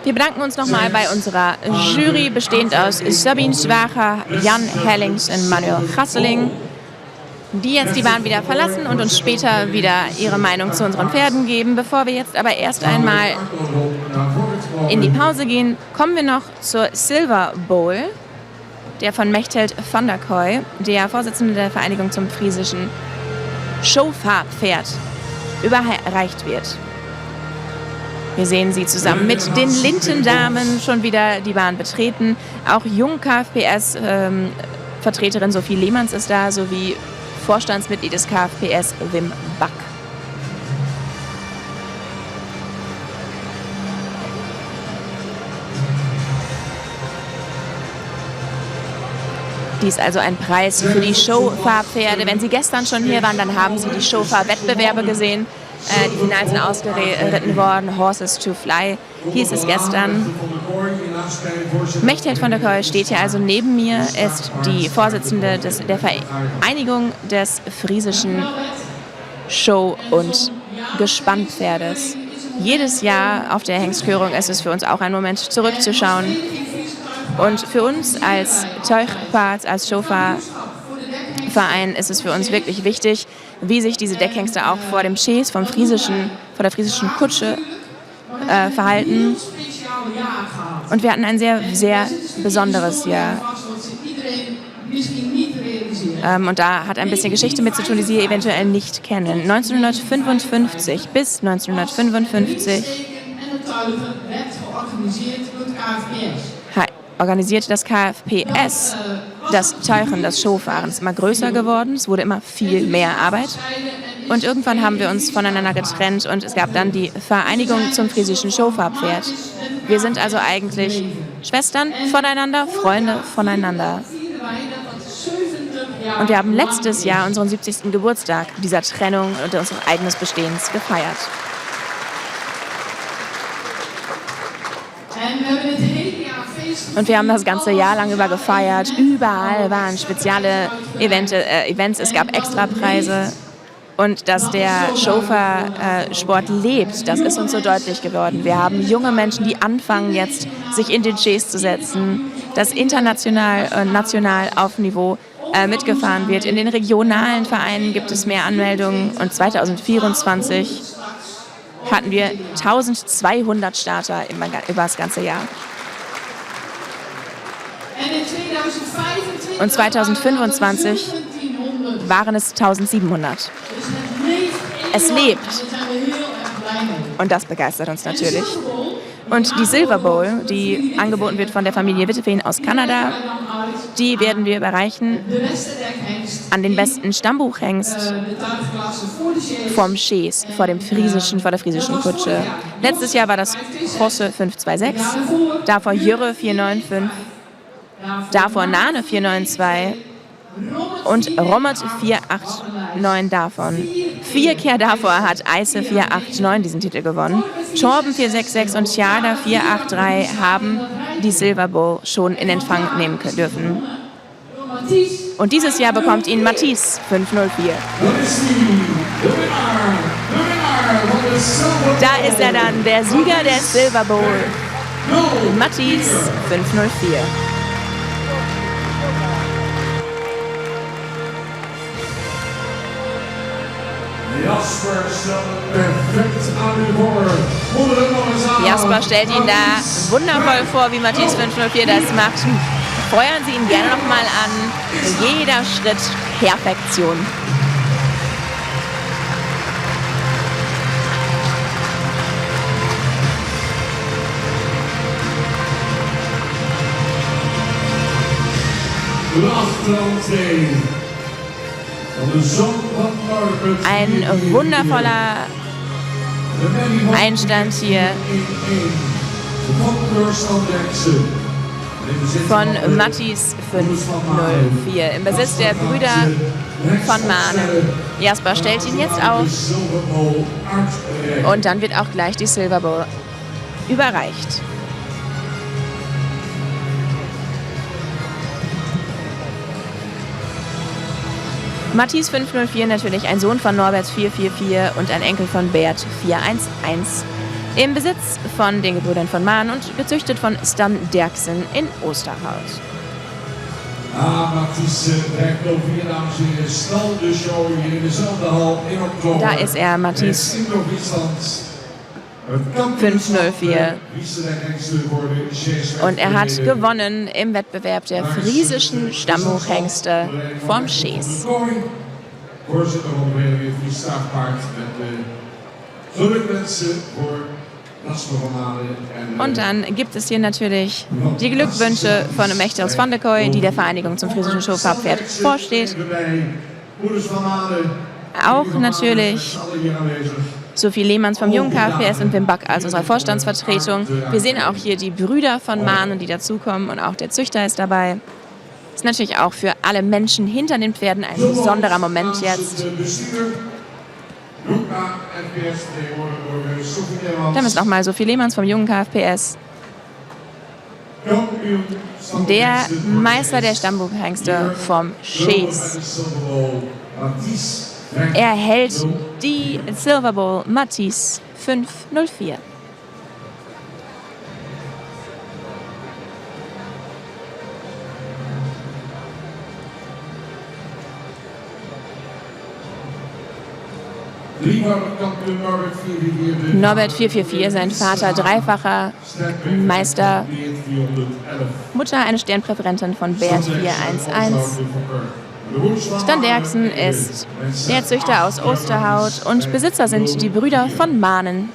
Wir bedanken uns nochmal bei unserer Jury, bestehend aus Sabine Schwacher, Jan Hellings und Manuel Gasseling, die jetzt die Bahn wieder verlassen und uns später wieder ihre Meinung zu unseren Pferden geben. Bevor wir jetzt aber erst einmal in die Pause gehen, kommen wir noch zur Silver Bowl, der von Mechthild van der Kooi, der Vorsitzende der Vereinigung zum friesischen Showfahrpferd, überreicht wird. Wir sehen sie zusammen mit den Lindendamen schon wieder die Bahn betreten. Auch Jung-KFPS-Vertreterin Sophie Lehmanns ist da, sowie Vorstandsmitglied des KFPS Wim Back. Dies also ein Preis für die Showfahrpferde. Wenn Sie gestern schon hier waren, dann haben Sie die Showfahrwettbewerbe gesehen. Die Finals sind ausgeritten worden. Horses to Fly hieß es gestern. Mechthild van der Kooi steht hier also neben mir, ist die Vorsitzende der Vereinigung des friesischen Show- und Gespannpferdes. Jedes Jahr auf der Hengstkörung ist es für uns auch ein Moment, zurückzuschauen. Und für uns als Teuchpaard, als Showfahrverein ist es für uns wirklich wichtig, wie sich diese Deckhengste auch vor dem Chaise, vor der friesischen Kutsche verhalten. Und wir hatten ein sehr, sehr besonderes Jahr. Und da hat ein bisschen Geschichte mit zu tun, die Sie eventuell nicht kennen. 1955 bis 1955 organisierte das KFPS das Teuchen, das Showfahren. Es ist immer größer geworden, es wurde immer viel mehr Arbeit. Und irgendwann haben wir uns voneinander getrennt und es gab dann die Vereinigung zum friesischen Showfahrpferd. Wir sind also eigentlich Schwestern voneinander, Freunde voneinander. Und wir haben letztes Jahr unseren 70. Geburtstag dieser Trennung und unseres eigenen Bestehens gefeiert. Und wir haben das ganze Jahr lang über gefeiert. Überall waren spezielle Events, es gab Extrapreise. Und dass der Showfahrsport lebt, das ist uns so deutlich geworden. Wir haben junge Menschen, die anfangen jetzt, sich in den Chaise zu setzen, dass international und national auf Niveau mitgefahren wird. In den regionalen Vereinen gibt es mehr Anmeldungen und 2024 hatten wir 1200 Starter über das ganze Jahr. Und 2025 waren es 1700. Es lebt. Und das begeistert uns natürlich. Und die Silver Bowl, die angeboten wird von der Familie Witteveen aus Kanada, die werden wir überreichen an den besten Stammbuchhengst vom Chaise, vor der friesischen Kutsche. Letztes Jahr war das Hosse 526, davor Jürre 495, davor Nane 492 und Rommet 489 davon. 4 Kehr davor hat Eise 489 diesen Titel gewonnen. Torben 466 und Tjada 483 haben die Silver Bowl schon in Empfang nehmen dürfen. Und dieses Jahr bekommt ihn Matisse 504. Da ist er dann, der Sieger der Silver Bowl. Matisse 504. Jasper stellt ihn da wundervoll vor, wie Matisse 504 das macht. Feuern Sie ihn gerne nochmal an. Jeder Schritt Perfektion. Ein wundervoller Einstand hier von Matisse 504 im Besitz der Brüder von Mahnen. Jasper stellt ihn jetzt auf und dann wird auch gleich die Silver Bowl überreicht. Matthies 504 natürlich ein Sohn von Norbert 444 und ein Enkel von Bert 411. Im Besitz von den Gebrüdern von Maan und gezüchtet von Stan Derksen in Oosterhout. Matthies trekt over hier, dames en heren, snel de show hier in dezelfde hal in oktober. Da ist er, Matthies 504. Und er hat gewonnen im Wettbewerb der friesischen Stammhochhengste vom Schees. Voorzitter van de Vereniging Fries Staafpaard met gelukwensen voor Jasper van Manen. Und dann gibt es hier natürlich die Glückwünsche von Mechtels van der Kooi, die der Vereinigung zum friesischen Schofabpferd vorsteht. Auch natürlich Sophie Lehmanns vom Jungen KfPS und Wim Back als unserer Vorstandsvertretung. Wir sehen auch hier die Brüder von Maan, die dazukommen, und auch der Züchter ist dabei. Ist natürlich auch für alle Menschen hinter den Pferden ein besonderer Moment jetzt. Dann ist nochmal Sophie Lehmanns vom Jungen KfPS. Der Meister der Stammhochhengste vom Schees. Er hält die Silver Bowl Matthies 504. Norbert 444, sein Vater, dreifacher Meister. Mutter, eine Sternpräferentin von Bert 411. Stan Derksen ist der Züchter aus Oosterhout und Besitzer sind die Brüder von Maanen.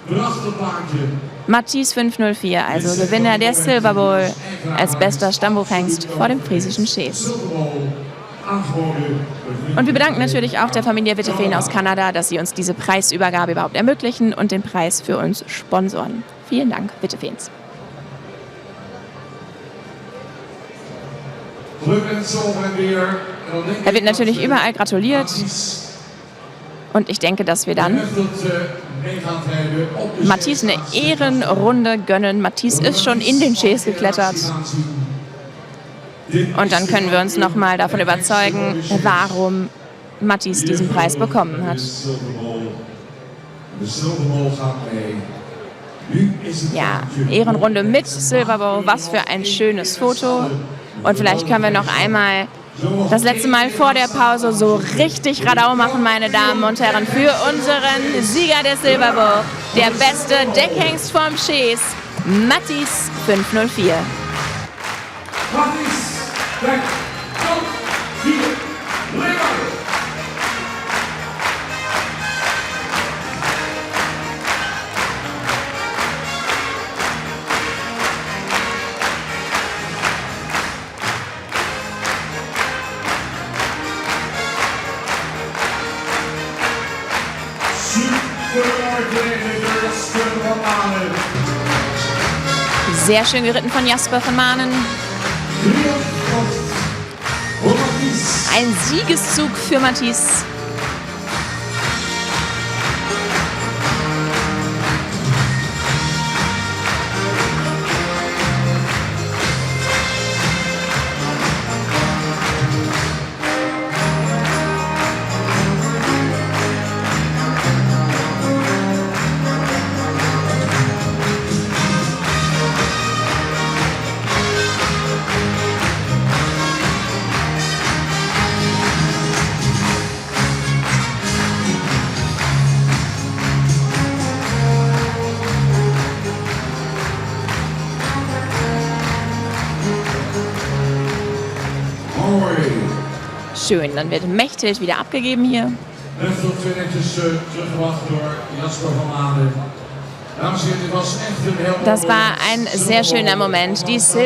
Matthies 504, also Gewinner der Silver Bowl als bester Stammhochhengst vor dem friesischen Schees. Und wir bedanken natürlich auch der Familie Witteveen aus Kanada, dass sie uns diese Preisübergabe überhaupt ermöglichen und den Preis für uns sponsoren. Vielen Dank, Wittevens. Er wird natürlich überall gratuliert. Und ich denke, dass wir dann Matthies eine Ehrenrunde gönnen. Matthies ist schon in den Schees geklettert. Und dann können wir uns nochmal davon überzeugen, warum Matthies diesen Preis bekommen hat. Ja, Ehrenrunde mit Silver Bowl, was für ein schönes Foto. Und vielleicht können wir noch einmal das letzte Mal vor der Pause so richtig Radau machen, meine Damen und Herren, für unseren Sieger der Silver Bowl, der beste Deckhengst vom Schees, Matthies 504. Sehr schön geritten von Jasper von Maanen. Ein Siegeszug für Matthies. Schön, dann wird Mechthild wieder abgegeben hier. Das war ein sehr schöner Moment. Die